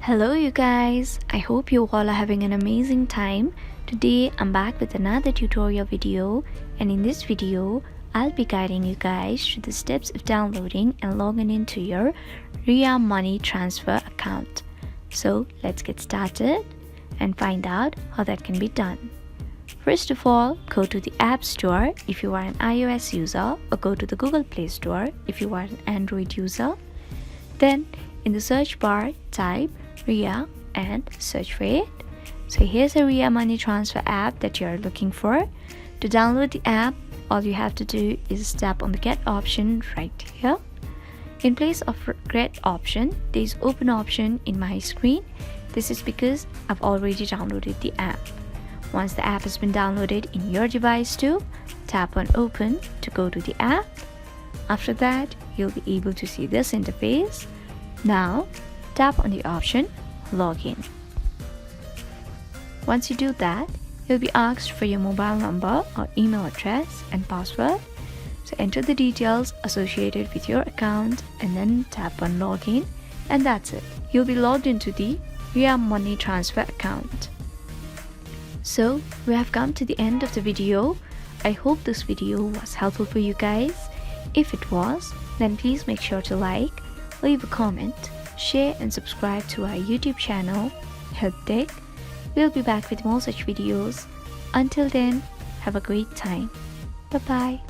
Hello you guys, I hope you all are having an amazing time. Today I'm back with another tutorial video, and in this video I'll be guiding you guys through the steps of downloading and logging into your Ria Money Transfer account. So let's get started and find out how that can be done. First of all, go to the App Store if you are an iOS user, or go to the Google Play Store if you are an Android user. Then in the search bar type Ria and search for it. So here's a Ria Money Transfer app that you're looking for. To download the app, all you have to do is tap on the Get option right here. In place of Get option, there is Open option in my screen. This is because I've already downloaded the app. Once the app has been downloaded in your device too, tap on Open to go to the app. After that, you'll be able to see this interface. Now, tap on the option Login. Once you do that, you'll be asked for your mobile number or email address and password. So enter the details associated with your account and then tap on Login, and that's it. You'll be logged into the Ria Money Transfer account. So we have come to the end of the video. I hope this video was helpful for you guys. If it was, then please make sure to like, leave a comment, share and subscribe to our YouTube channel, Help Tech. We'll be back with more such videos. Until then, have a great time. Bye bye.